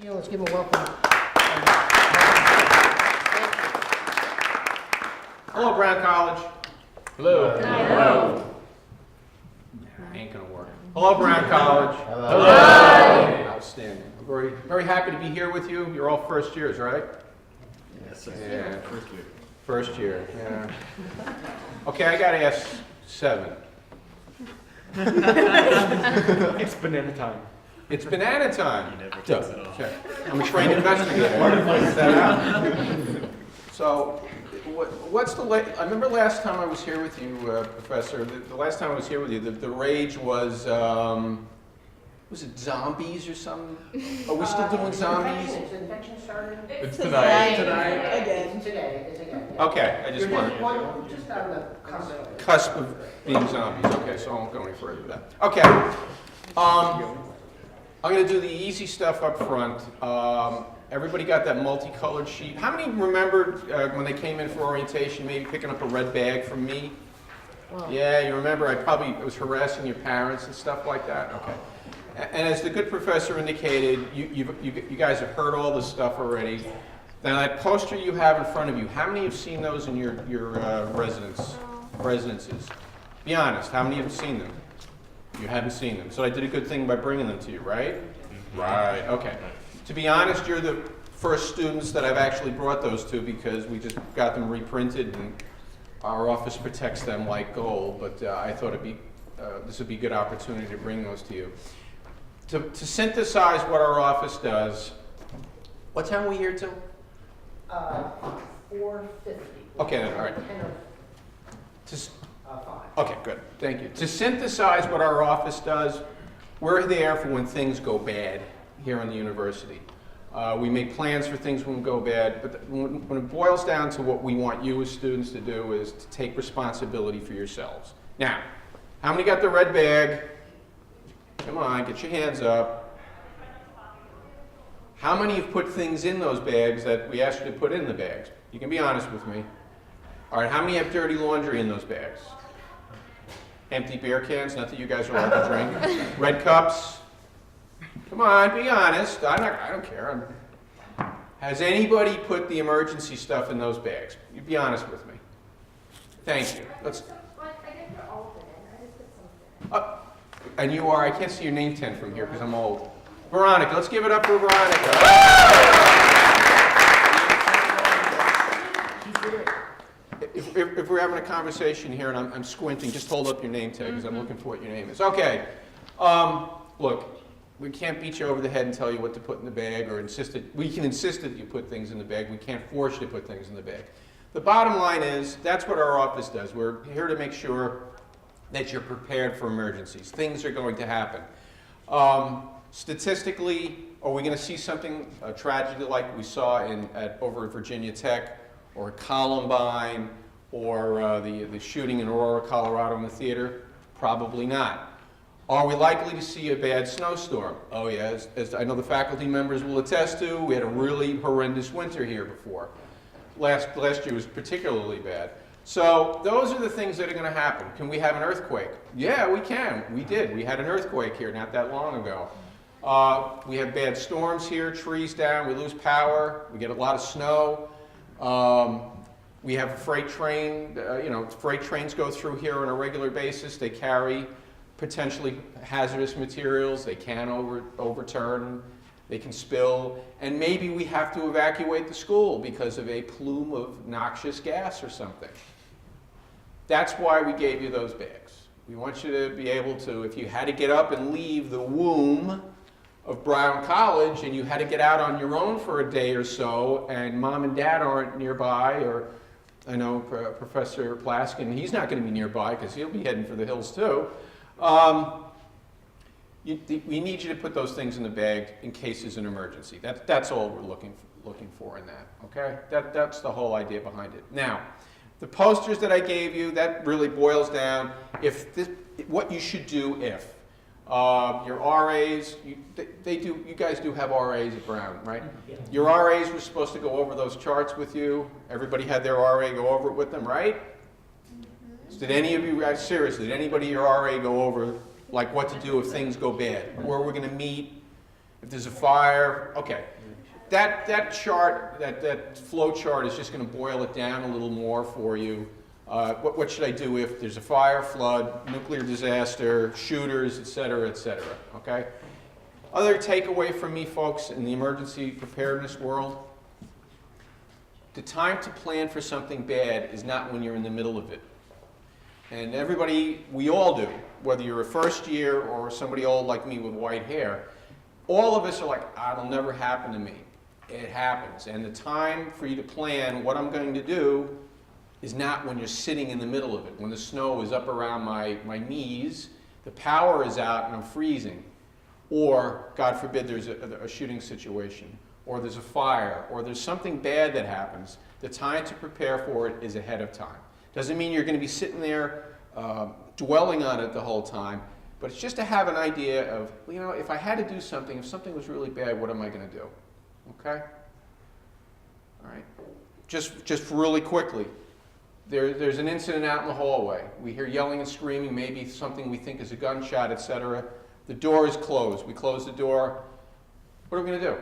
Yeah, let's give him a welcome. Hello, Brown College. Hello. Hello. Ain't gonna work. Hello, Brown College. Hello. Outstanding. I'm very, very happy to be here with you. You're all first years, right? Yes, sir. Yeah. First year. First year, yeah. Okay, I gotta ask 7. It's banana time. It's banana time. He never takes it off. Check. I'm a trained investigator. I pointed that out. So, what's the I remember last time I was here with you, Professor. The last time I was here with you, the rage was it zombies or something? Are we still doing zombies? Infection started? It's tonight. Again. Today, it's again. Yeah. Okay, I just wanted We're just on the cusp of being zombies. Okay, so I won't go any further with that. Okay. I'm going to do the easy stuff up front. Everybody got that multicolored sheet. How many remembered when they came in for orientation, maybe picking up a red bag from me? Wow. Yeah, you remember I probably was harassing your parents and stuff like that? Okay. And as the good professor indicated, you guys have heard all this stuff already. Now that poster you have in front of you, how many have seen those in your residences? Be honest, how many have seen them? You haven't seen them. So I did a good thing by bringing them to you, right? Right, okay. To be honest, you're the first students that I've actually brought those to because we just got them reprinted and our office protects them like gold, but I thought this would be a good opportunity to bring those to you. To synthesize what our office does, what time are we here till? 4:50. Okay, then, all right. 5. Okay, good, thank you. To synthesize what our office does, we're there for when things go bad here in the university. We make plans for things when we go bad, but when it boils down to what we want you as students to do is to take responsibility for yourselves. Now, how many got the red bag? Come on, get your hands up. How many have put things in those bags that we asked you to put in the bags? You can be honest with me. All right, how many have dirty laundry in those bags? Empty beer cans, not that you guys are allowed to drink. Red cups. Come on, be honest. I don't care. Has anybody put the emergency stuff in those bags? You be honest with me. Thank you. Let's. I didn't put all of it in. I just put some of it in. And you are. I can't see your name tag from here because I'm old. Veronica. Let's give it up for Veronica. If we're having a conversation here and I'm squinting, just hold up your name tag because I'm looking for what your name is. Okay. Look. We can't beat you over the head and tell you what to put in the bag or we can insist that you put things in the bag. We can't force you to put things in the bag. The bottom line is that's what our office does. We're here to make sure that you're prepared for emergencies. Things are going to happen. Statistically, are we going to see something, a tragedy like we saw over at Virginia Tech or Columbine or the shooting in Aurora, Colorado in the theater? Probably not. Are we likely to see a bad snowstorm? Oh yeah, as I know the faculty members will attest to, we had a really horrendous winter here before. Last year was particularly bad. So those are the things that are going to happen. Can we have an earthquake? Yeah, we can. We did. We had an earthquake here not that long ago. We have bad storms here, trees down, we lose power, we get a lot of snow. We have a freight train, freight trains go through here on a regular basis. They carry potentially hazardous materials, they can overturn, they can spill, and maybe we have to evacuate the school because of a plume of noxious gas or something. That's why we gave you those bags. We want you to be able to, if you had to get up and leave the womb of Brown College and you had to get out on your own for a day or so and mom and dad aren't nearby, or I know Professor Plaskin, he's not going to be nearby because he'll be heading for the hills too. We need you to put those things in the bag in case there's an emergency. That's all we're looking for in that, okay? That's the whole idea behind it. Now, the posters that I gave you, that really boils down what you should do if. Your RAs, you guys do have RAs at Brown, right? Yeah. Your RAs were supposed to go over those charts with you. Everybody had their RA go over it with them, right? Did any of you, seriously, did anybody in your RA go over like what to do if things go bad? Where we're going to meet, If there's a fire, okay. That chart, that flow chart is just going to boil it down a little more for you. What should I do if there's a fire, flood, nuclear disaster, shooters, et cetera, okay? Other takeaway from me, folks, in the emergency preparedness world, the time to plan for something bad is not when you're in the middle of it. And everybody, we all do, whether you're a first year or somebody old like me with white hair, all of us are like, it'll never happen to me. It happens. And the time for you to plan what I'm going to do is not when you're sitting in the middle of it, when the snow is up around my knees, the power is out and I'm freezing, or, God forbid, there's a shooting situation, or there's a fire, or there's something bad that happens. The time to prepare for it is ahead of time. Doesn't mean you're going to be sitting there dwelling on it the whole time, but it's just to have an idea of, you know, if I had to do something, if something was really bad, what am I going to do? Okay? All right. Just really quickly, there's an incident out in the hallway. We hear yelling and screaming, maybe something we think is a gunshot, etc. The door is closed. We close the door. What are we going to do?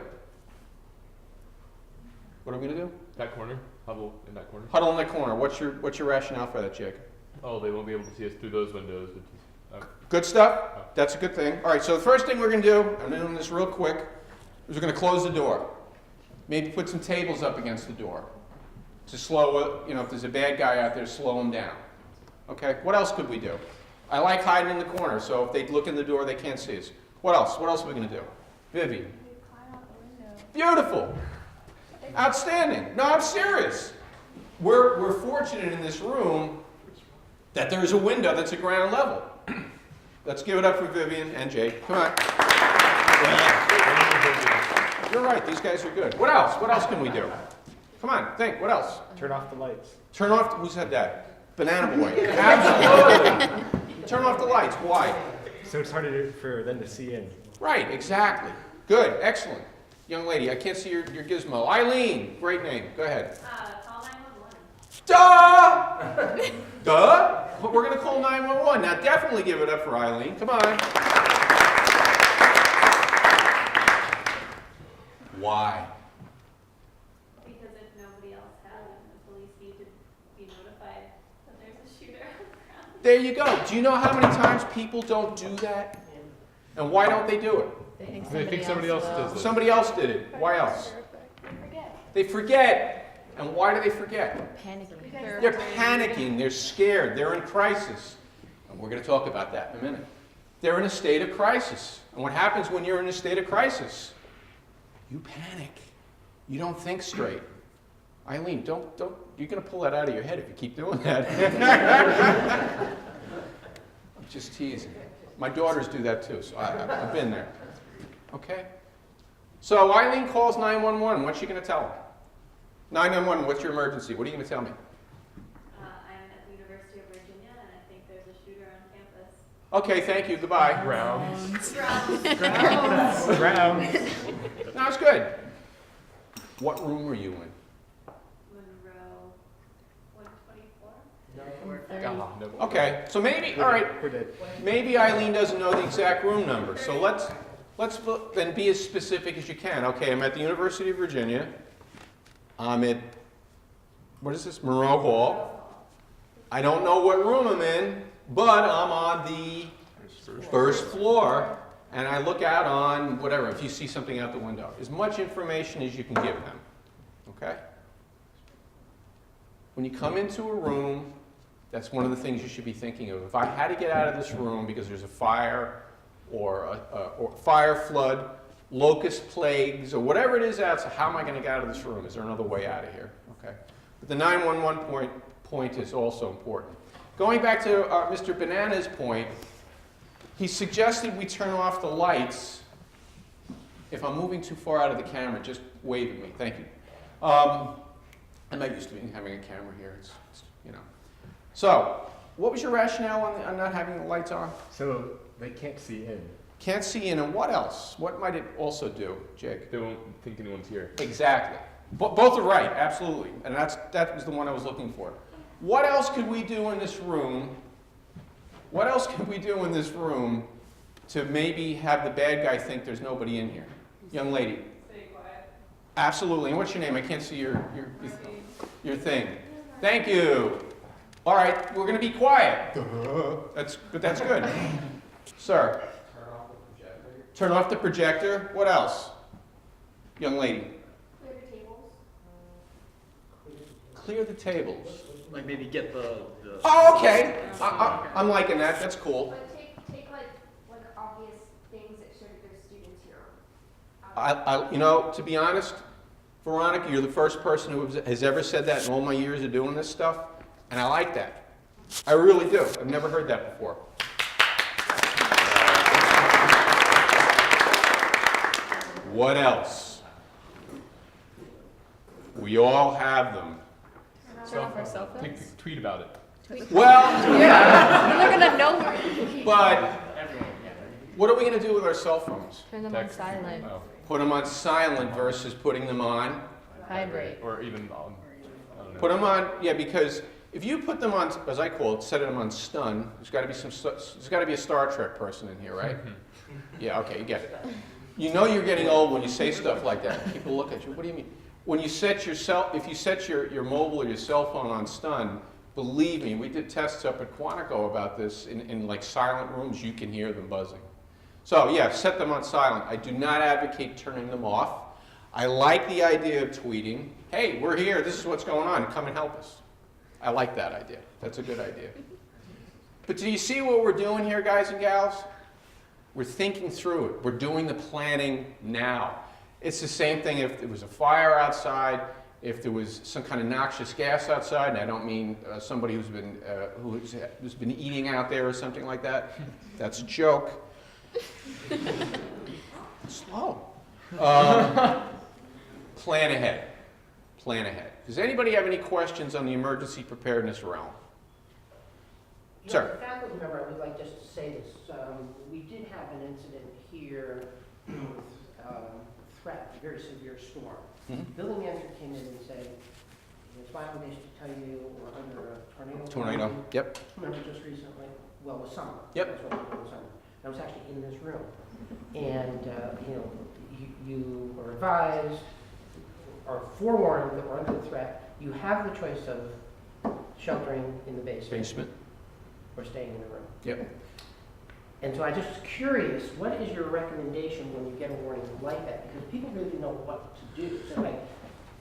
What are we going to do? That corner? Huddle in that corner? Huddle in that corner. What's your rationale for that, Jake? Oh, they won't be able to see us through those windows. Which is, Good stuff? That's a good thing. All right, so the first thing we're going to do, I'm doing this real quick, is we're going to close the door. Maybe put some tables up against the door to slow, you know, if there's a bad guy out there, slow him down. Okay, what else could we do? I like hiding in the corner, so if they look in the door, they can't see us. What else? What else are we going to do? Vivi? Climb out the window. Beautiful. Outstanding. No, I'm serious. We're fortunate in this room that there's a window that's at ground level. Let's give it up for Vivian and Jake. Come on. You're right. These guys are good. What else? What else can we do? Come on. Think. What else? turn off the lights. Turn off. Who said that? Banana Boy. Absolutely. Turn off the lights. Why? So it's harder for them to see in. Right. Exactly. Good. Excellent. Young lady, I can't see your gizmo. Eileen, great name. Go ahead. Call 911. Duh! Duh? But we're going to call 911. Now definitely give it up for Eileen. Come on. Why? Because if nobody else has it, the police need to be notified that there's a shooter on the ground. There you go. Do you know how many times people don't do that? And why don't they do it? They think somebody else does it. Somebody else did it. Why else? Forget. They forget. And why do they forget? Panicking. They're panicking. They're scared. They're in crisis. And we're going to talk about that in a minute. They're in a state of crisis. And what happens when you're in a state of crisis? You panic. You don't think straight. Eileen, don't, you're going to pull that out of your head if you keep doing that. I'm just teasing. My daughters do that too, so I've been there. Okay? So Eileen calls 911. What's she going to tell them? 911, what's your emergency? What are you going to tell me? I'm at the University of Virginia, and I think there's a shooter on campus. Okay, thank you. Goodbye. Grounds. Grounds. Grounds. No, it's good. What room are you in? Monroe, 124. No. Okay, so maybe, all right, We're dead. maybe Eileen doesn't know the exact room number. So let's then be as specific as you can. Okay, I'm at the University of Virginia. I'm at, what is this, Monroe Hall. I don't know what room I'm in, but I'm on the first floor, and I look out on whatever, if you see something out the window. As much information as you can give them, okay? When you come into a room, that's one of the things you should be thinking of. If I had to get out of this room because there's a fire or fire, flood, locust plagues, or whatever it is outside, how am I going to get out of this room? Is there another way out of here? Okay. But the 911 point is also important. Going back to Mr. Banana's point, he suggested we turn off the lights. If I'm moving too far out of the camera, just wave at me. Thank you. I'm not used to having a camera here. It's, you know. So, what was your rationale on not having the lights on? So they can't see in. Can't see in, and what else? What might it also do, Jake? They won't think anyone's here. Exactly. Both are right, absolutely. And that was the one I was looking for. What else could we do in this room? What else could we do in this room to maybe have the bad guy think there's nobody in here? Young lady. Stay quiet. Absolutely. And what's your name? I can't see your thing. Thank you. All right, we're going to be quiet. But that's good. Sir. Turn off the projector. Turn off the projector. What else? Young lady. Clear your tables. Clear the tables. Like maybe get the Oh, okay. I'm liking that. That's cool. But take like obvious things that show there's students here. You know, to be honest, Veronica, you're the first person who has ever said that in all my years of doing this stuff, and I like that. I really do. I've never heard that before. What else? We all have them. Turn off our cell phones? Tweet about it. Well, yeah, They're gonna know we're but what are we going to do with our cell phones? turn them on Text. silent. Oh. Put them on silent versus putting them on? Vibrate. Or even I don't know. Put them on, yeah, because if you put them on, as I call it, set them on stun, there's got to be a Star Trek person in here, right? Yeah, okay, you get it. You know you're getting old when you say stuff like that. People look at you. What do you mean? When you set if you set your mobile or your cell phone on stun, believe me, we did tests up at Quantico about this. In like silent rooms, you can hear them buzzing. So yeah, set them on silent. I do not advocate turning them off. I like the idea of tweeting. Hey, we're here. This is what's going on. Come and help us. I like that idea. That's a good idea. But do you see what we're doing here, guys and gals? We're thinking through it. We're doing the planning now. It's the same thing if there was a fire outside, if there was some kind of noxious gas outside, and I don't mean somebody who's been eating out there or something like that. That's a joke. Slow. Plan ahead. Plan ahead. Does anybody have any questions on the emergency preparedness realm? You know, Sir. as a faculty member, I would like just to say this. We did have an incident here with threat, a very severe storm. Mhm. The building manager came in and said, it's my obligation to tell you we're under a tornado. Tornado. warning." Yep. Remember just recently, well, it was summer. Yep. That's what it was summer. I was actually in this room. And, you were advised or forewarned that we're under threat. You have the choice of sheltering in the basement or staying in the room. Yep. And so I'm just curious, what is your recommendation when you get a warning like that? Because people really don't know what to do. So like,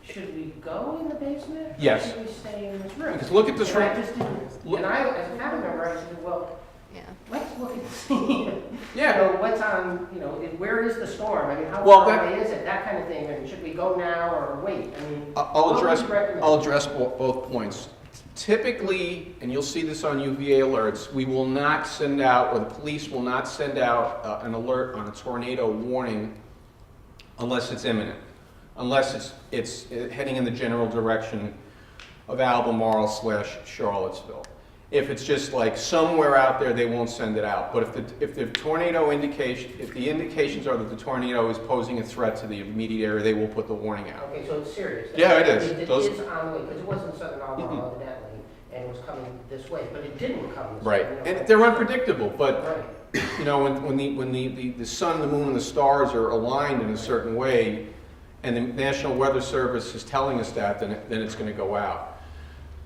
should we go in the basement? Yes. Or should we stay in this room? Because look at this And I room. just didn't, Look- and I, as a faculty member, I said, well, Yeah. let's look and see. Yeah. What's on, where is the storm? I mean, how Well, far that- away is it? That kind of thing. And should we go now or wait? I mean, I'll what address would you recommend? both points. Typically, and you'll see this on UVA alerts, we will not send out, or the police will not send out an alert on a tornado warning unless it's imminent, unless it's heading in the general direction of Albemarle / Charlottesville. If it's just like somewhere out there, they won't send it out. But if the tornado indication, if the indications are that the tornado is posing a threat to the immediate area, they will put the warning out. Okay, so it's serious. Yeah, it is. It Those- is on the way, because it wasn't Southern Alabama evidently, and it was coming this way, but it didn't come this Right, way. and they're unpredictable, but Right. when the sun, the moon, and the stars are aligned in a certain way, and the National Weather Service is telling us that, then it's going to go out.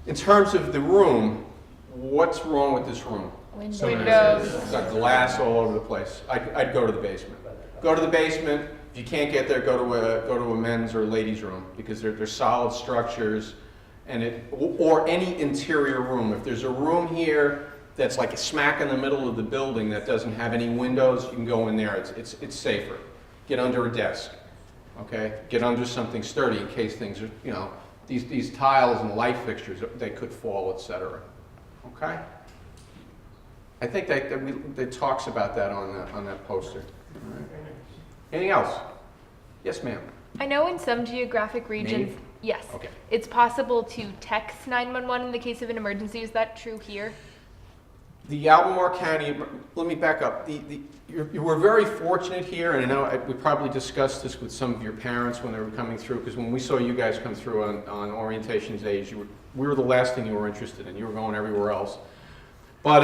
In terms of the room, what's wrong with this room? Windows. It's got glass all over the place. I'd go to the basement. Go to the basement. If you can't get there, go to a men's or ladies' room, because they're solid structures, and or any interior room. If there's a room here that's like smack in the middle of the building that doesn't have any windows, you can go in there. It's safer. Get under a desk. Okay, get under something sturdy in case things are, these tiles and light fixtures, they could fall, etc. Okay. I think that talks about that on that poster. All right. Anything else? Yes, ma'am. I know in some geographic regions, Name? yes, Okay. it's possible to text 911 in the case of an emergency. Is that true here? The Albemarle County, let me back up. You were very fortunate here, and I know we probably discussed this with some of your parents when they were coming through, because when we saw you guys come through on orientation days, we were the last thing you were interested in. You were going everywhere else. But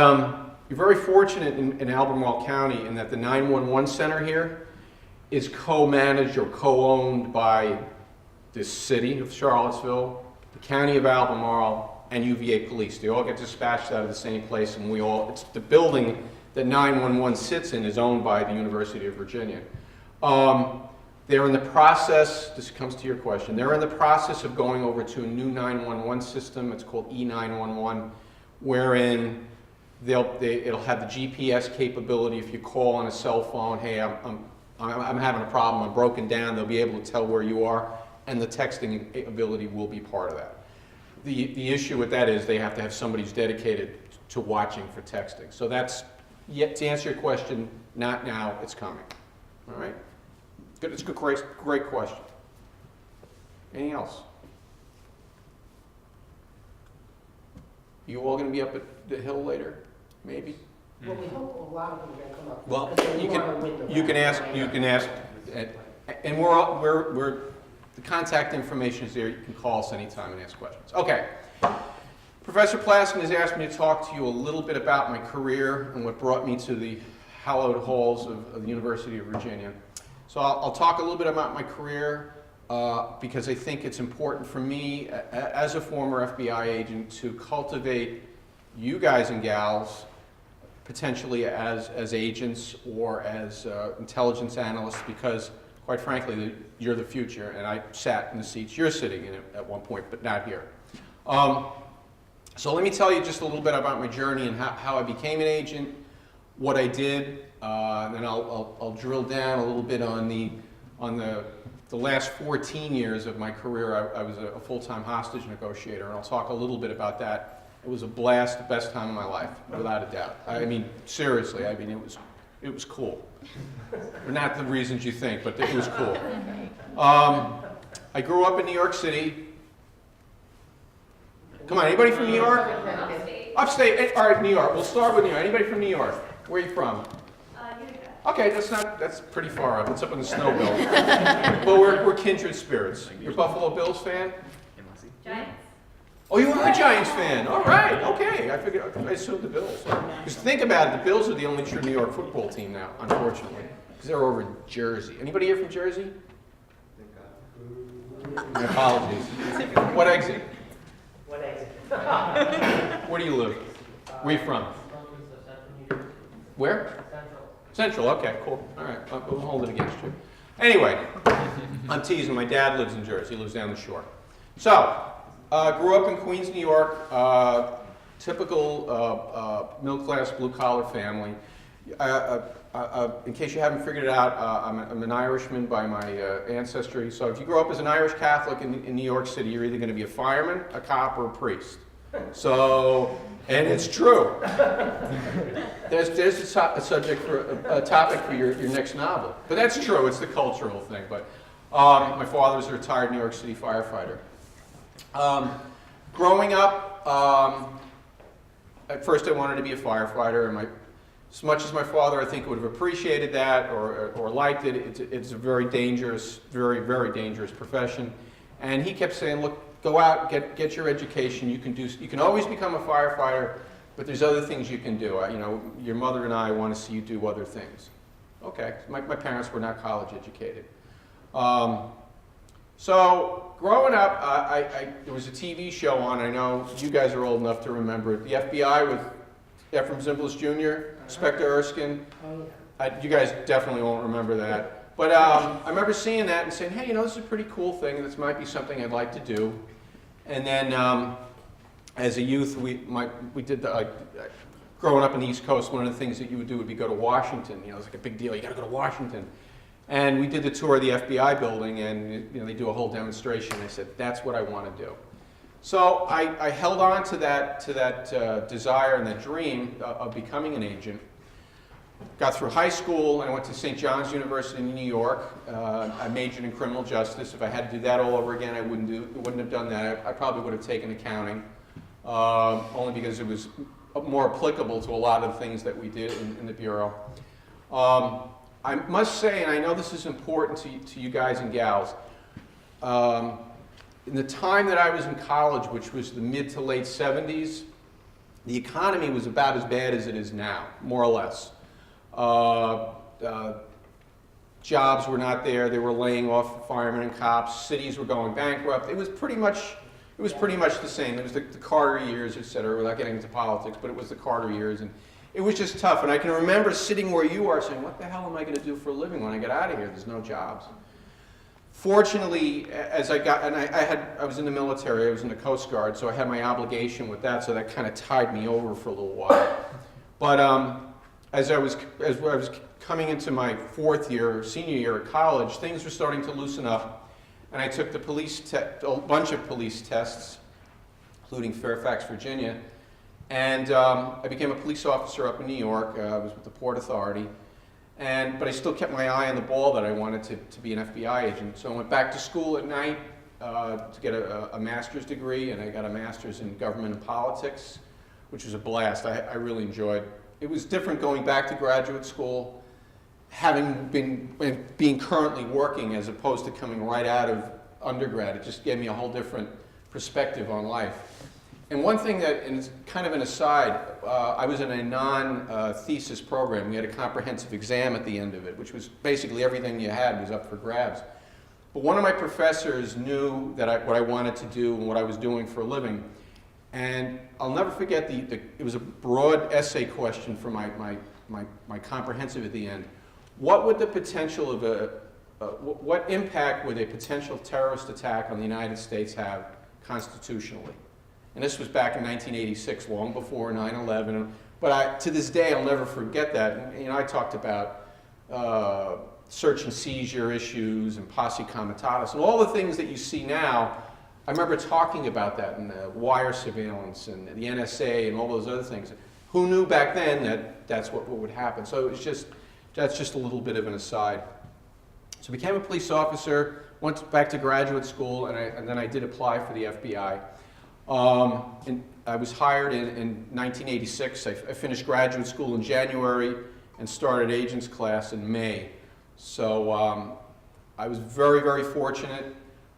you're very fortunate in Albemarle County in that the 911 center here is co-managed or co-owned by the city of Charlottesville, the county of Albemarle, and UVA police. They all get dispatched out of the same place, and it's the building that 911 sits in is owned by the University of Virginia. They're in the process, this comes to your question, they're in the process of going over to a new 911 system. It's called E911, wherein it'll have the GPS capability. If you call on a cell phone, hey, I'm having a problem, I'm broken down, they'll be able to tell where you are, and the texting ability will be part of that. The issue with that is they have to have somebody who's dedicated to watching for texting. So that's, to answer your question, not now, it's coming. All right? Good, it's a great question. Anything else? You all going to be up at the Hill later? Maybe? Well, we hope a lot of them are gonna come up. Well, because they you wanna win the can ask, battle. and the contact information is there. You can call us anytime and ask questions. Okay. Professor Plaskin has asked me to talk to you a little bit about my career and what brought me to the hallowed halls of the University of Virginia. So I'll talk a little bit about my career because I think it's important for me as a former FBI agent to cultivate you guys and gals potentially as agents or as intelligence analysts, because quite frankly, you're the future, and I sat in the seats you're sitting in at one point, but not here. So let me tell you just a little bit about my journey and how I became an agent, what I did, and then I'll drill down a little bit on the last 14 years of my career. I was a full-time hostage negotiator, and I'll talk a little bit about that. It was a blast, the best time of my life, without a doubt. I mean, seriously, I mean, it was cool. Not the reasons you think, but it was cool. I grew up in New York City. Come on, anybody from New York? Upstate. Upstate, all right, New York. We'll start with New York. Anybody from New York? Where are you from? Utica. Okay, that's pretty far up. It's up in the snow belt. But we're kindred spirits. You're a Buffalo Bills fan? Giants. Oh, you are a Giants fan. All right, okay. I assumed the Bills. Because think about it, the Bills are the only true New York football team now, unfortunately. Because they're over in Jersey. Anybody here from Jersey? My apologies. What exit? What exit? Where do you live? Where are you from? Where? Central, okay, cool. All right, we'll hold it against you. Anyway, I'm teasing. My dad lives in Jersey. He lives down the shore. So, grew up in Queens, New York. Typical middle-class, blue-collar family. In case you haven't figured it out, I'm an Irishman by my ancestry. So if you grow up as an Irish Catholic in New York City, you're either going to be a fireman, a cop, or a priest. So, and it's true. There's a subject for a topic for your next novel. But that's true. It's the cultural thing. But my father's a retired New York City firefighter. Growing up, at first I wanted to be a firefighter, and as much as my father, I think, would have appreciated that or liked it, it's a very dangerous, very, very dangerous profession. And he kept saying, look, go out, get your education. You can always become a firefighter, but there's other things you can do. Your mother and I want to see you do other things. Okay, my parents were not college educated. So growing up, there was a TV show on. I know you guys are old enough to remember it. The FBI with Ephraim Zimbalist Jr., Inspector Erskine. Oh, yeah. You guys definitely won't remember that. But I remember seeing that and saying, hey, this is a pretty cool thing. This might be something I'd like to do. And then as a youth, we did growing up in the East Coast, one of the things that you would do would be go to Washington. It was like a big deal. You got to go to Washington. And we did the tour of the FBI building, and they do a whole demonstration. I said, that's what I want to do. So I held on to that desire and that dream of becoming an agent. Got through high school, and I went to St. John's University in New York. I majored in criminal justice. If I had to do that all over again, I wouldn't have done that. I probably would have taken accounting, only because it was more applicable to a lot of things that we did in the Bureau. I must say, and I know this is important to you guys and gals, in the time that I was in college, which was the mid to late 70s, the economy was about as bad as it is now, more or less. jobs were not there. They were laying off firemen and cops. Cities were going bankrupt. It was pretty much the same. It was the Carter years, et cetera, without getting into politics, but it was the Carter years, and it was just tough. And I can remember sitting where you are saying, what the hell am I going to do for a living when I get out of here? There's no jobs. Fortunately, as I got, and I was in the military, I was in the Coast Guard, so I had my obligation with that, so that kind of tied me over for a little while. But as I was coming into my senior year at college, things were starting to loosen up, and I took the a bunch of police tests, including Fairfax, Virginia, and I became a police officer up in New York. I was with the Port Authority, but I still kept my eye on the ball that I wanted to be an FBI agent. So I went back to school at night to get a master's degree, and I got a master's in government and politics, which was a blast. I really enjoyed. It was different going back to graduate school, being currently working as opposed to coming right out of undergrad. It just gave me a whole different perspective on life. And one thing and it's kind of an aside, I was in a non-thesis program. We had a comprehensive exam at the end of it, which was basically everything you had was up for grabs. But one of my professors knew that what I wanted to do and what I was doing for a living. And I'll never forget, it was a broad essay question for my comprehensive at the end. What would the potential of what impact would a potential terrorist attack on the United States have constitutionally? And this was back in 1986, long before 9/11. But to this day, I'll never forget that. And, I talked about search and seizure issues and posse comitatus and all the things that you see now. I remember talking about that in wire surveillance and the NSA and all those other things. Who knew back then that that's what would happen? So that's just a little bit of an aside. So I became a police officer, went back to graduate school, and then I did apply for the FBI. And I was hired in 1986. I finished graduate school in January and started agents class in May. So I was very, very fortunate.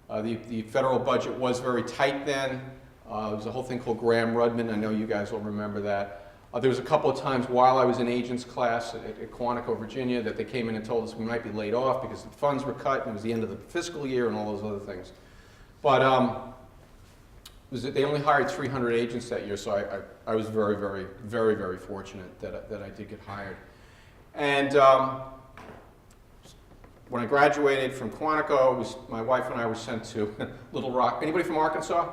The federal budget was very tight then. There was a whole thing called Graham-Rudman. I know you guys will remember that. There was a couple of times while I was in agents class at Quantico, Virginia, that they came in and told us we might be laid off because the funds were cut and it was the end of the fiscal year and all those other things. But they only hired 300 agents that year, so I was very, very, very, very fortunate that I did get hired. And when I graduated from Quantico, my wife and I were sent to Little Rock. Anybody from Arkansas?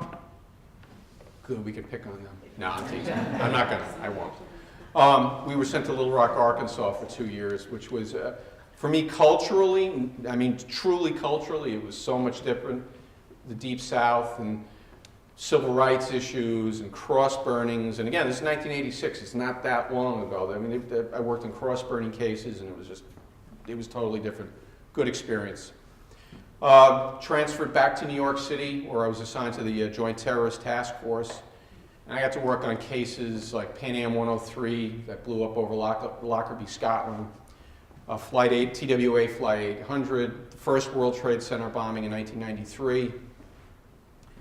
Good, we could pick on them. No, I'm teasing. I'm not gonna, I won't. We were sent to Little Rock, Arkansas for 2 years, which was, for me culturally, I mean truly culturally, it was so much different. The Deep South and civil rights issues and cross burnings. And again, this is 1986, it's not that long ago. I mean, I worked in cross burning cases and it was totally different. Good experience. Transferred back to New York City, where I was assigned to the Joint Terrorist Task Force. And I got to work on cases like Pan Am 103 that blew up over Lockerbie, Scotland, Flight 8, TWA Flight 800, the first World Trade Center bombing in 1993.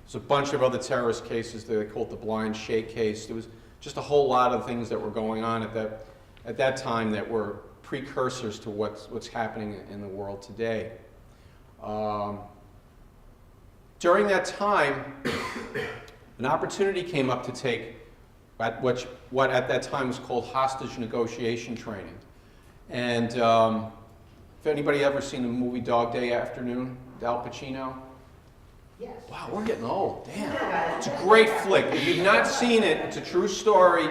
There's a bunch of other terrorist cases that they called the Blind Sheikh case. There was just a whole lot of things that were going on at that time that were precursors to what's happening in the world today. During that time, an opportunity came up to take what at that time was called hostage negotiation training. And if anybody ever seen the movie Dog Day Afternoon, Al Pacino? Yes. Wow, we're getting old, damn. It's a great flick. If you've not seen it, it's a true story.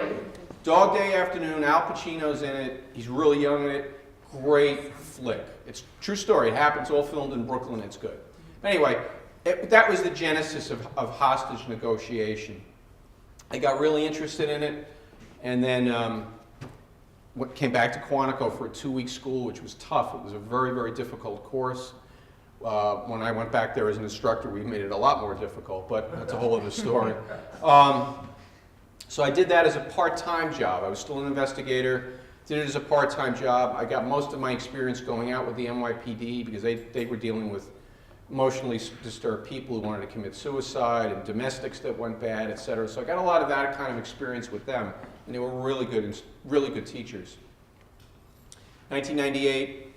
Dog Day Afternoon, Al Pacino's in it. He's really young in it. Great flick. It's a true story. It happens, all filmed in Brooklyn. It's good. Anyway, that was the genesis of hostage negotiation. I got really interested in it, and then came back to Quantico for a 2-week school, which was tough. It was a very, very difficult course. When I went back there as an instructor, we made it a lot more difficult, but that's a whole other story. So I did that as a part-time job. I was still an investigator, did it as a part-time job. I got most of my experience going out with the NYPD because they were dealing with emotionally disturbed people who wanted to commit suicide and domestics that went bad, et cetera. So I got a lot of that kind of experience with them, and they were really good teachers. 1998,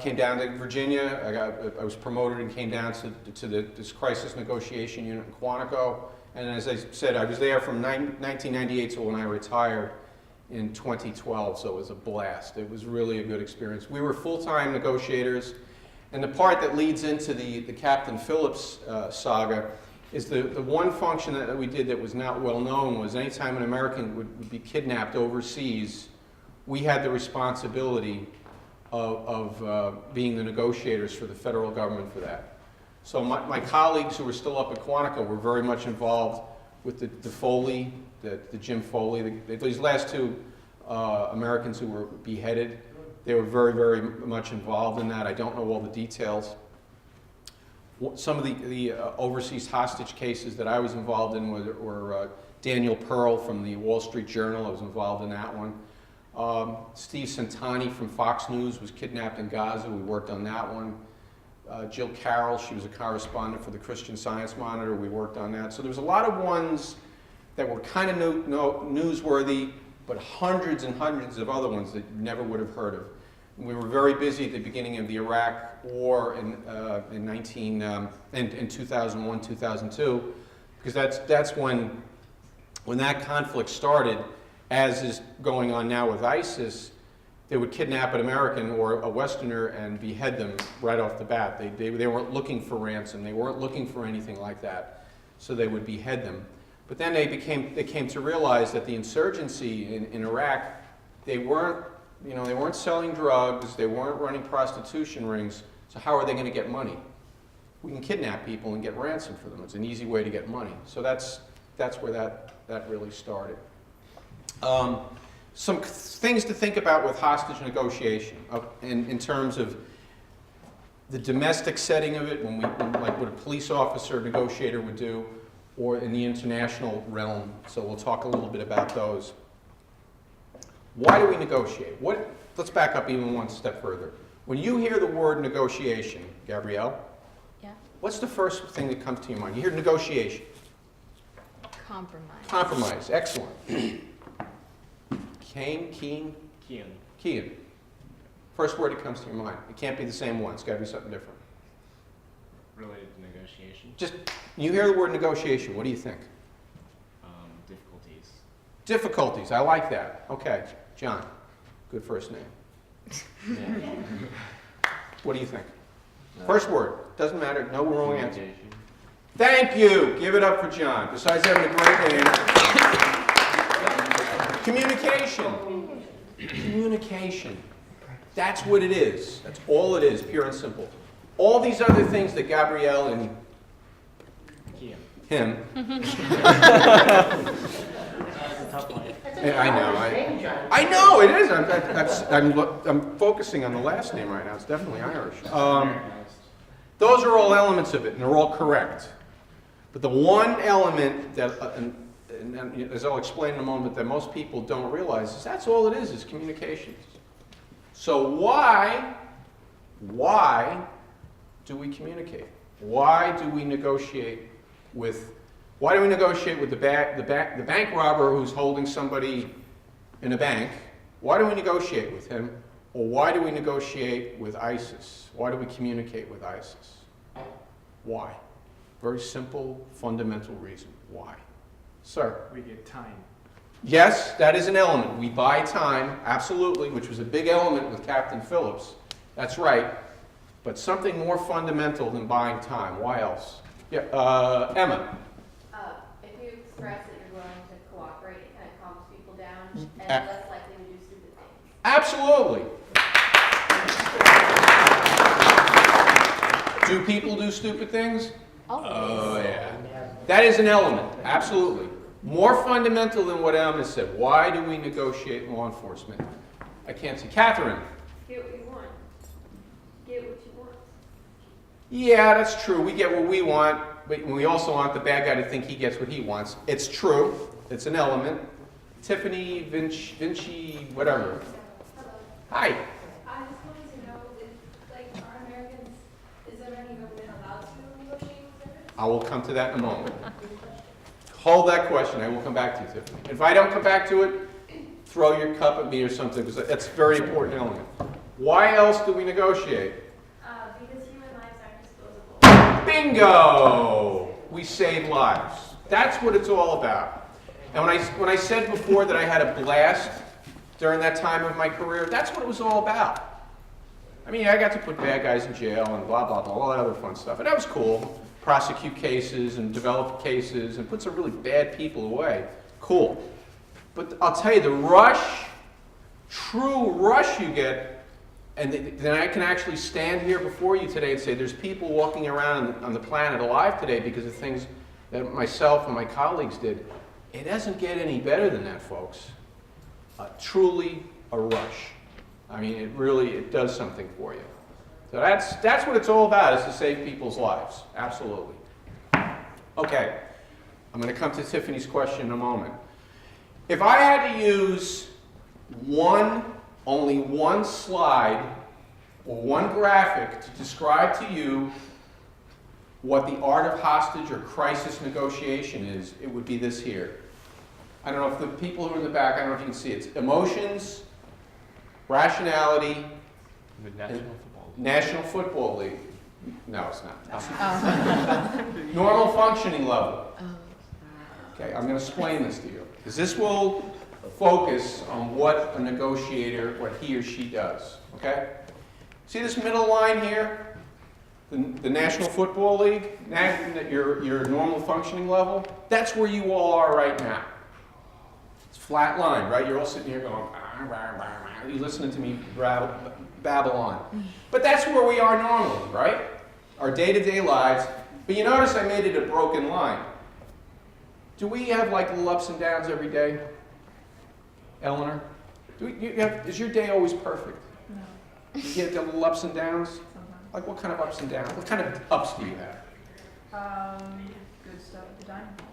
Came down to Virginia. I was promoted and came down to this crisis negotiation unit in Quantico. And as I said, I was there from 1998 to when I retired in 2012, so it was a blast. It was really a good experience. We were full-time negotiators, and the part that leads into the Captain Phillips saga is the one function that we did that was not well known was anytime an American would be kidnapped overseas, we had the responsibility of being the negotiators for the federal government for that. So my colleagues who were still up at Quantico were very much involved with the Foley, the Jim Foley. These last two Americans who were beheaded, they were very, very much involved in that. I don't know all the details. Some of the overseas hostage cases that I was involved in were Daniel Pearl from the Wall Street Journal. I was involved in that one. Steve Santani from Fox News was kidnapped in Gaza. We worked on that one. Jill Carroll, she was a correspondent for the Christian Science Monitor. We worked on that. So there was a lot of ones that were kind of newsworthy, but hundreds and hundreds of other ones that you never would have heard of. And we were very busy at the beginning of the Iraq War in 2001, 2002, because that's when that conflict started, as is going on now with ISIS. They would kidnap an American or a Westerner and behead them right off the bat. They weren't looking for ransom. They weren't looking for anything like that. So they would behead them. But then they came to realize that the insurgency in Iraq, they weren't selling drugs, they weren't running prostitution rings, so how are they going to get money? We can kidnap people and get ransom for them. It's an easy way to get money. So that's where that really started. Some things to think about with hostage negotiation in terms of the domestic setting of it, like what a police officer negotiator would do, or in the international realm. So we'll talk a little bit about those. Why do we negotiate? Let's back up even one step further. When you hear the word negotiation, Gabrielle, Yeah. what's the first thing that comes to your mind? You hear negotiation. Compromise. Compromise, excellent. Keen. First word that comes to your mind. It can't be the same one. It's got to be something different. Related to negotiation. Just, you hear the word negotiation, what do you think? Difficulties. Difficulties, I like that. Okay, John, good first name. Yeah. What do you think? First word, doesn't matter, no wrong answer. Thank you, give it up for John. Besides having a great name. Communication. Communication. That's what it is. That's all it is, pure and simple. All these other things that Gabrielle and him. I know. I know it is. I'm focusing on the last name right now. It's definitely Irish. Those are all elements of it, and they're all correct. But the one element that, and as I'll explain in a moment, that most people don't realize is that's all it is communications. So why do we communicate? Why do we negotiate with the bank robber who's holding somebody in a bank? Why do we negotiate with him? Or why do we negotiate with ISIS? Why do we communicate with ISIS? Why? Very simple, fundamental reason. Why? Sir? We get time. Yes, that is an element. We buy time, absolutely, which was a big element with Captain Phillips. That's right. But something more fundamental than buying time. Why else? Yeah, Emma. If you express that you're willing to cooperate, it kind of calms people down and less likely to do stupid things. Absolutely. Do people do stupid things? Oh, yeah. That is an element, absolutely. More fundamental than what Emma said. Why do we negotiate law enforcement? I can't see. Catherine. Get what you want. Get what you want. Yeah, that's true. We get what we want, but we also want the bad guy to think he gets what he wants. It's true. It's an element. Tiffany, Vinci, whatever. Hello. Hi. I just wanted to know if, are Americans, is there any government allowed to negotiate with terrorists? I will come to that in a moment. Hold that question. I will come back to you, Tiffany. If I don't come back to it, throw your cup at me or something, because that's a very important element. Why else do we negotiate? Because human lives aren't disposable. Bingo! We save lives. That's what it's all about. And when I said before that I had a blast during that time of my career, that's what it was all about. I mean, I got to put bad guys in jail and blah, blah, blah, all that other fun stuff. And that was cool. Prosecute cases and develop cases and put some really bad people away. Cool. But I'll tell you, the rush, true rush you get, and then I can actually stand here before you today and say there's people walking around on the planet alive today because of things that myself and my colleagues did. It doesn't get any better than that, folks. Truly a rush. I mean, it does something for you. So that's what it's all about, is to save people's lives. Absolutely. Okay, I'm going to come to Tiffany's question in a moment. If I had to use only one slide or one graphic to describe to you what the art of hostage or crisis negotiation is, it would be this here. I don't know if the people who are in the back, I don't know if you can see it. It's emotions, rationality, The National Football League. National Football League. No, it's not. Normal functioning level. Okay, I'm going to explain this to you, because this will focus on what a negotiator, what he or she does. Okay? See this middle line here? The National Football League, your normal functioning level, that's where you all are right now. It's flat line, right? You're all sitting here going, you're listening to me babble on. But that's where we are normally, right? Our day-to-day lives. But you notice I made it a broken line. Do we have like little ups and downs every day? Eleanor? Is your day always perfect? No. You get the little ups and downs? Sometimes. Like what kind of ups and downs? What kind of ups do you have? Good stuff at the dining hall.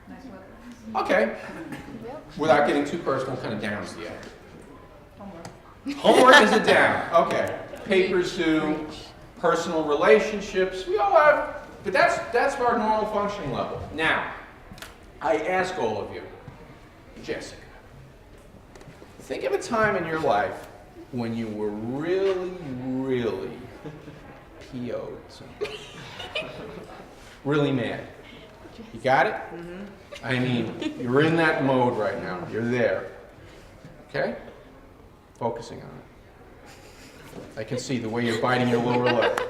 Nice weather. Okay. Without getting too personal, what kind of downs do you have? Homework. Homework is a down. Okay. Papers due, personal relationships, we all have, but that's our normal functioning level. Now, I ask all of you, Jessica, think of a time in your life when you were really, really PO'd. Really mad. You got it? Mm-hmm. I mean, you're in that mode right now. You're there. Okay? Focusing on it. I can see the way you're biting your lower lip.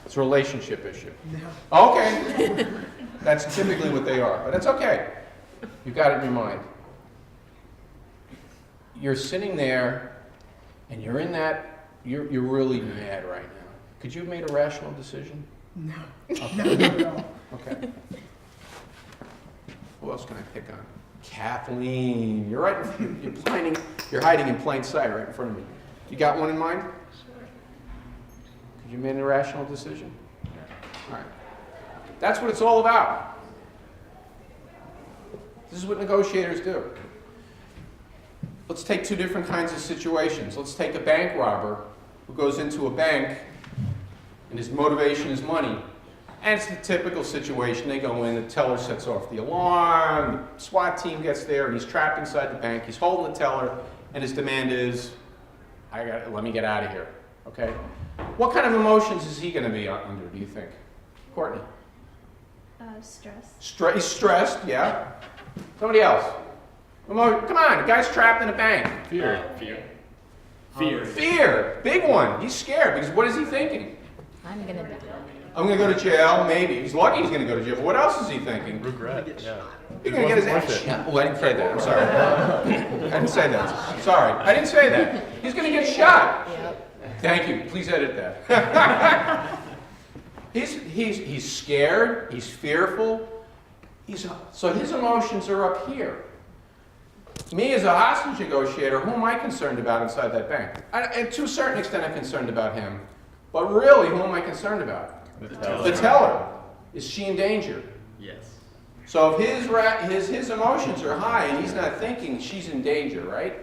It's a relationship issue. No. Okay. That's typically what they are, but that's okay. You got it in your mind. You're sitting there, and you're in that, you're really mad right now. Could you have made a rational decision? No. Okay. No. Okay. Who else can I pick on? Kathleen. You're right. You're hiding in plain sight right in front of me. You got one in mind? Sure. Could you make a rational decision? All right. That's what it's all about. This is what negotiators do. Let's take two different kinds of situations. Let's take a bank robber who goes into a bank and his motivation is money. And it's the typical situation. They go in, the teller sets off the alarm, the SWAT team gets there, and he's trapped inside the bank. He's holding the teller, and his demand is, let me get out of here. Okay? What kind of emotions is he going to be under, do you think? Courtney? Stress. He's stressed, yeah. Somebody else? Come on, the guy's trapped in a bank. Fear. Fear, big one. He's scared because what is he thinking? I'm gonna die. I'm going to go to jail, maybe. He's lucky he's going to go to jail, but what else is he thinking? Regret. Yeah. He's going to get his ass shot. Oh, I didn't say that. I'm sorry. I didn't say that. Sorry. I didn't say that. He's going to get shot. Yep. Thank you. Please edit that. He's scared. He's fearful. So his emotions are up here. Me as a hostage negotiator, who am I concerned about inside that bank? And to a certain extent, I'm concerned about him. But really, who am I concerned about? The teller. Is she in danger? Yes. So if his emotions are high and he's not thinking, she's in danger, right?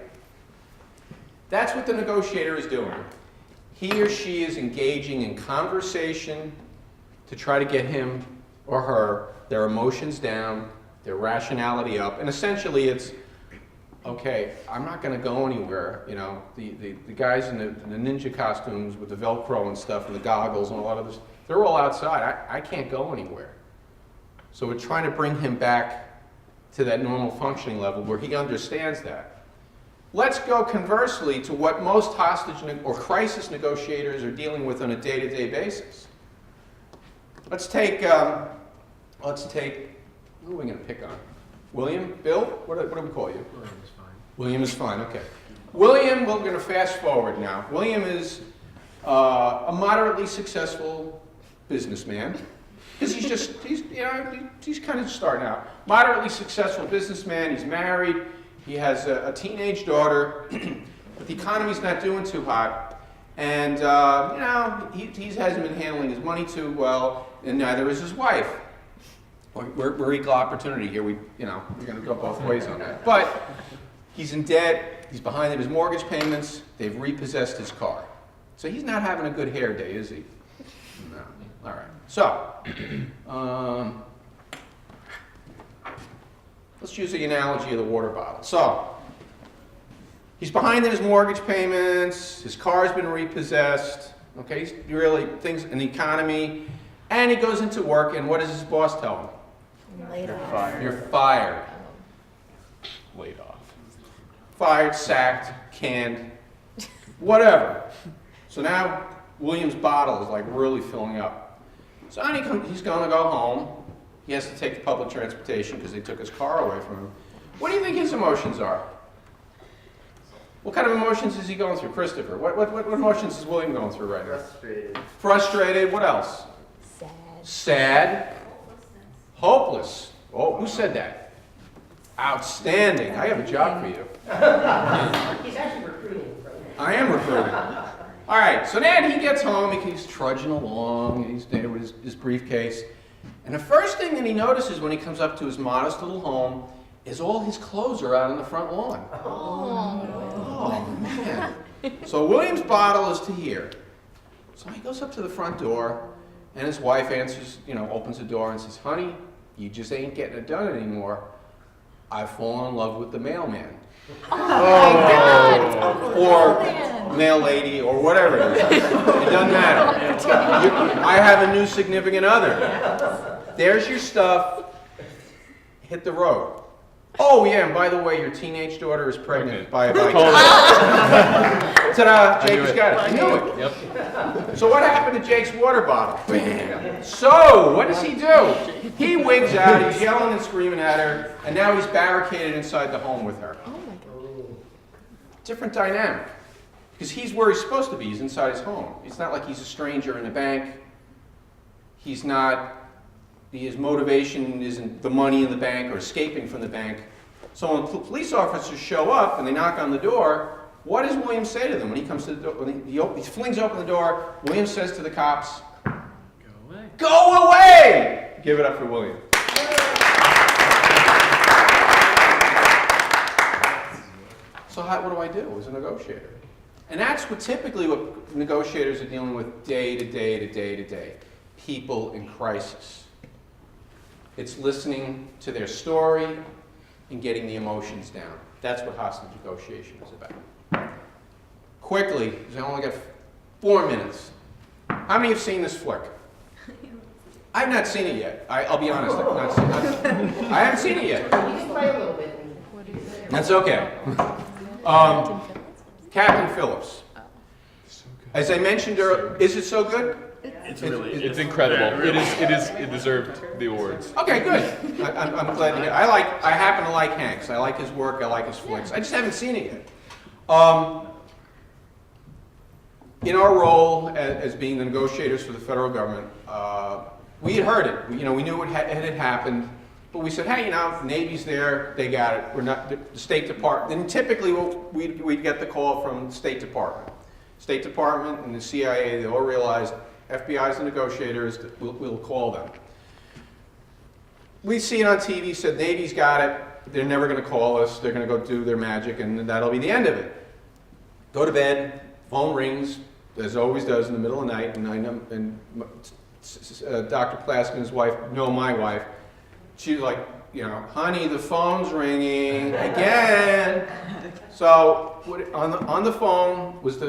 That's what the negotiator is doing. He or she is engaging in conversation to try to get him or her, their emotions down, their rationality up, and essentially it's okay, I'm not gonna go anywhere, you know, the guys in the ninja costumes with the Velcro and stuff and the goggles and a lot of this, they're all outside, I can't go anywhere. So we're trying to bring him back to that normal functioning level where he understands that. Let's go conversely to what most hostage or crisis negotiators are dealing with on a day-to-day basis. Let's take, who are we gonna pick on? William? Bill? What do we call you? William is fine. William is fine, okay. William, we're going to fast forward now. William is a moderately successful businessman. Because he's kind of starting out. Moderately successful businessman, he's married, he has a teenage daughter, but the economy's not doing too hot. And, he hasn't been handling his money too well, and neither is his wife. We're equal opportunity here. We're going to go both ways on that. But he's in debt. He's behind in his mortgage payments. They've repossessed his car. So he's not having a good hair day, is he? No. All right. So, let's use the analogy of the water bottle. So, he's behind in his mortgage payments. His car's been repossessed. Okay, he's really things in the economy. And he goes into work, and what does his boss tell him? Later. Fired. You're fired. Laid off. Fired, sacked, canned, whatever. So now William's bottle is like really filling up. So he's going to go home. He has to take the public transportation because they took his car away from him. What do you think his emotions are? What kind of emotions is he going through, Christopher? What emotions is William going through right now? Frustrated. Frustrated. What else? Sad. Sad. Hopeless. Oh, who said that? Outstanding. I have a job for you. He's actually recruiting for me. I am recruiting. All right, so then he gets home, he's trudging along, he's there with his briefcase. And the first thing that he notices when he comes up to his modest little home is all his clothes are out on the front lawn. Oh, man. So William's bottle is to here. So he goes up to the front door, and his wife answers, opens the door and says, honey, you just ain't getting it done anymore. I've fallen in love with the mailman. Oh my God! Or mail lady, or whatever it is. It doesn't matter. I have a new significant other. There's your stuff. Hit the road. Oh yeah, and by the way, your teenage daughter is pregnant by Ta-da! Jake has got it. I knew it. Yep. So what happened to Jake's water bottle? Bam! So what does he do? He wigs out, he's yelling and screaming at her, and now he's barricaded inside the home with her. Oh my God. Different dynamic. Because he's where he's supposed to be, he's inside his home. It's not like he's a stranger in the bank. He's not, his motivation isn't the money in the bank or escaping from the bank. So when police officers show up and they knock on the door, what does William say to them when he comes to the door? When he flings open the door, William says to the cops, Go away. go away! Give it up for William. So what do I do as a negotiator? And that's typically what negotiators are dealing with day to day to day to day. People in crisis. It's listening to their story and getting the emotions down. That's what hostage negotiation is about. Quickly, because I only got 4 minutes. How many have seen this flick? I've not seen it yet. I'll be honest, I haven't seen it yet. You can play a little bit. That's okay. Captain Phillips. As I mentioned earlier, is it so good? It's incredible. It deserved the awards. Okay, good. I'm glad to hear. I happen to like Hanks. I like his work. I like his flicks. I just haven't seen it yet. In our role as being the negotiators for the federal government, we had heard it. We knew it had happened, but we said, hey, the Navy's there. They got it. We're not the State Department. And typically, we'd get the call from the State Department. State Department and the CIA. They all realized FBI's the negotiators. We'll call them. We see it on TV. Said Navy's got it. They're never going to call us. They're going to go do their magic, and that'll be the end of it. Go to bed. Phone rings, as it always does in the middle of the night, and I know, and Dr. Plask and his wife know my wife. She's like, honey, the phone's ringing again. So on the phone was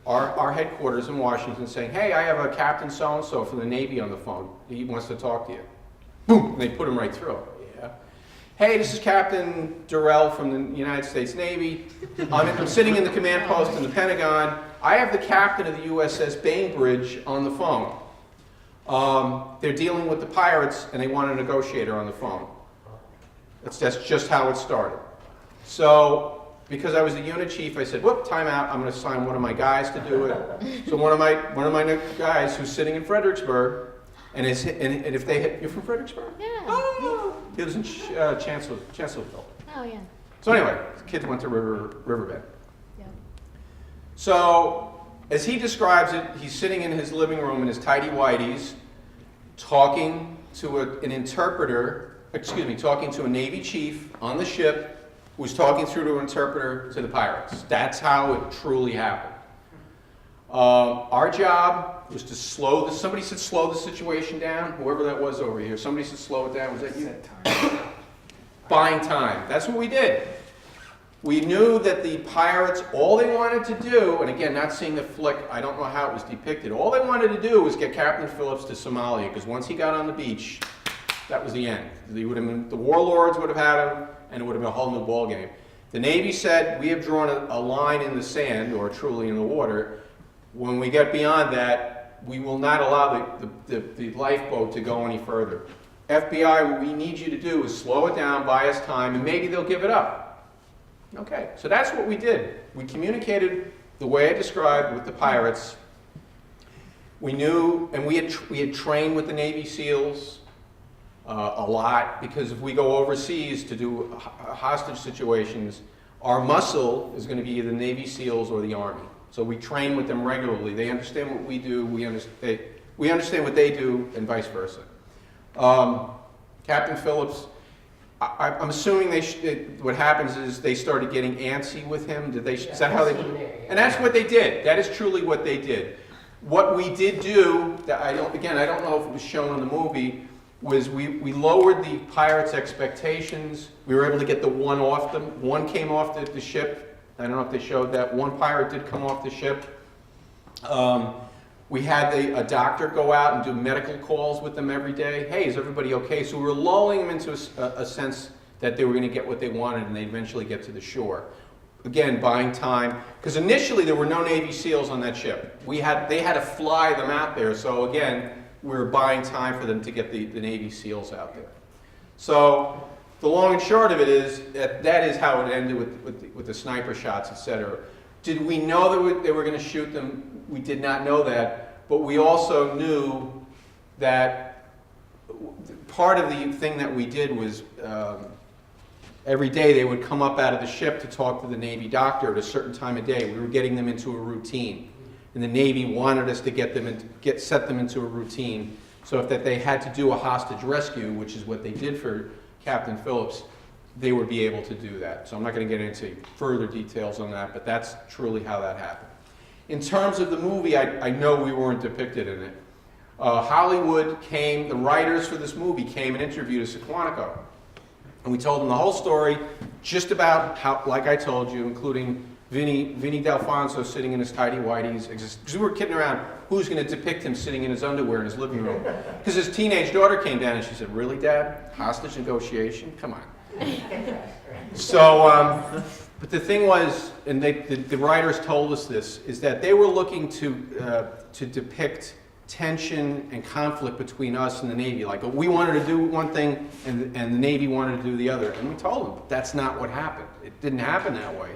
our headquarters in Washington saying, hey, I have a Captain so-and-so from the Navy on the phone. He wants to talk to you. Boom, and they put him right through. Yeah. Hey, this is Captain Durrell from the United States Navy. I'm sitting in the command post in the Pentagon. I have the captain of the USS Bainbridge on the phone. They're dealing with the pirates and they want a negotiator on the phone. That's just how it started. So, because I was the unit chief, I said, whoop, time out, I'm going to assign one of my guys to do it. So one of my guys who's sitting in Fredericksburg, and if they hit, you're from Fredericksburg? Yeah. Oh, he lives in Chancellorsville. Oh, yeah. So anyway, the kids went to Riverbend. Yeah. So, as he describes it, he's sitting in his living room in his tidy whities, talking to an interpreter, talking to a Navy chief on the ship, who was talking through to an interpreter to the pirates. That's how it truly happened. Our job was to somebody said slow the situation down, whoever that was over here. Somebody said slow it down, was that you? Buying time, that's what we did. We knew that the pirates, all they wanted to do, and again, not seeing the flick, I don't know how it was depicted, all they wanted to do was get Captain Phillips to Somalia, because once he got on the beach, that was the end. The warlords would have had him, and it would have been a whole new ballgame. The Navy said, we have drawn a line in the sand, or truly in the water. When we get beyond that, we will not allow the lifeboat to go any further. FBI, what we need you to do is slow it down, buy us time, and maybe they'll give it up. Okay, so that's what we did. We communicated the way I described with the pirates. We knew, and we had trained with the Navy SEALs a lot, because if we go overseas to do hostage situations, our muscle is going to be either the Navy SEALs or the Army. So we train with them regularly. They understand what we do, we understand what they do, and vice versa. Captain Phillips, I'm assuming what happens is they started getting antsy with him. Is that how they? And that's what they did. That is truly what they did. What we did do, I don't know if it was shown in the movie, was we lowered the pirates' expectations. We were able to get the one off them. One came off the ship. I don't know if they showed that. One pirate did come off the ship. We had a doctor go out and do medical calls with them every day. Hey, is everybody okay? So we were lulling them into a sense that they were going to get what they wanted and they'd eventually get to the shore. Again, buying time. Because initially there were no Navy SEALs on that ship. They had to fly them out there. So again, we were buying time for them to get the Navy SEALs out there. So the long and short of it is that is how it ended with the sniper shots, etc. Did we know that they were going to shoot them? We did not know that, but we also knew that part of the thing that we did was every day they would come up out of the ship to talk to the Navy doctor at a certain time of day. We were getting them into a routine, and the Navy wanted us to set them into a routine so if they had to do a hostage rescue, which is what they did for Captain Phillips, they would be able to do that. So I'm not going to get into further details on that, but that's truly how that happened. In terms of the movie, I know we weren't depicted in it. Hollywood came, the writers for this movie came and interviewed us at Quantico. And we told them the whole story, just about how, like I told you, including Vinny D'Alfonso sitting in his tidy whities, because we were kidding around, who's going to depict him sitting in his underwear in his living room? Because his teenage daughter came down and she said, really, Dad? Hostage negotiation? Come on. So, but the thing was, and the writers told us this, is that they were looking to depict tension and conflict between us and the Navy. Like, we wanted to do one thing and the Navy wanted to do the other. And we told them, that's not what happened. It didn't happen that way.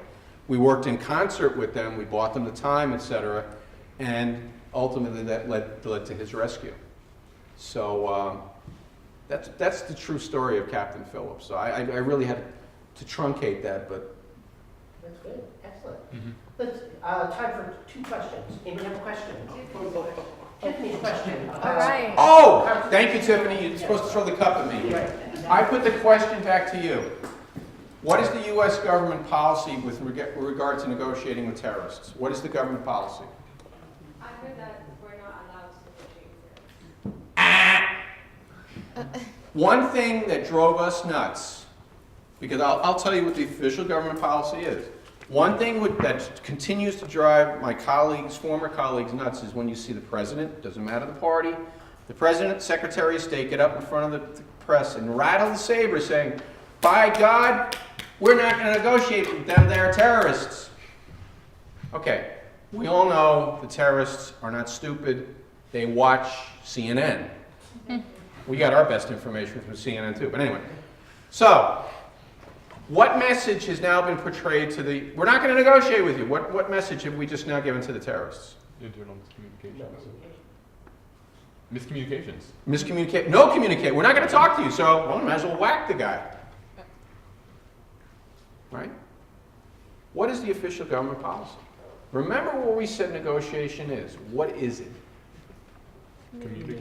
We worked in concert with them, we bought them the time, etc. And ultimately that led to his rescue. So that's the true story of Captain Phillips. So I really had to truncate that, but. That's good, excellent. Mhm. Let's, time for 2 questions. Anybody have a question? Tiffany's question. All right. Oh, thank you, Tiffany. You're supposed to throw the cup at me. I put the question back to you. What is the U.S. government policy with regard to negotiating with terrorists? What is the government policy? I heard that we're not allowed to negotiate with terrorists. One thing that drove us nuts, because I'll tell you what the official government policy is. One thing that continues to drive my colleagues, former colleagues nuts is when you see the president, doesn't matter the party, the president, secretary of state get up in front of the press and rattle the saber saying, by God, we're not going to negotiate with them, they're terrorists. Okay, we all know the terrorists are not stupid, they watch CNN. We got our best information from CNN too, but anyway. So, what message has now been portrayed to the, we're not going to negotiate with you. What message have we just now given to the terrorists? Internal miscommunications. No communicate. We're not going to talk to you, so well, might as well whack the guy. Right? What is the official government policy? Remember where we said negotiation is. What is it?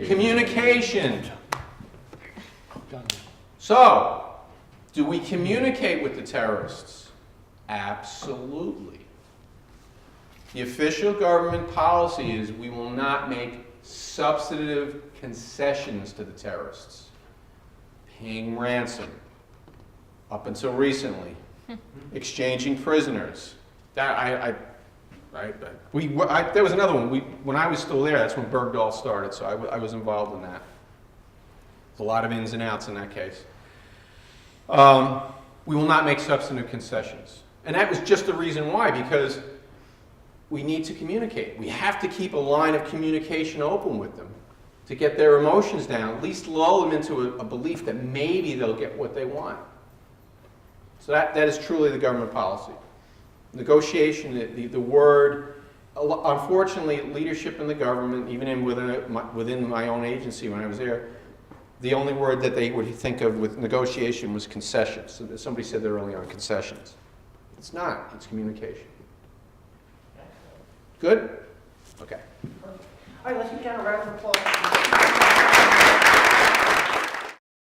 Communication. So, do we communicate with the terrorists? Absolutely. The official government policy is we will not make substantive concessions to the terrorists. Paying ransom. Up until recently. Exchanging prisoners. There was another one. When I was still there, that's when Bergdahl started, so I was involved in that. There's a lot of ins and outs in that case. We will not make substantive concessions. And that was just the reason why, because we need to communicate. We have to keep a line of communication open with them to get their emotions down, at least lull them into a belief that maybe they'll get what they want. So that is truly the government policy. Negotiation, the word, unfortunately, leadership in the government, even within my own agency when I was there, the only word that they would think of with negotiation was concessions. So somebody said they're only on concessions. It's not. It's communication. Good? Okay. All right, let's give John a round of applause.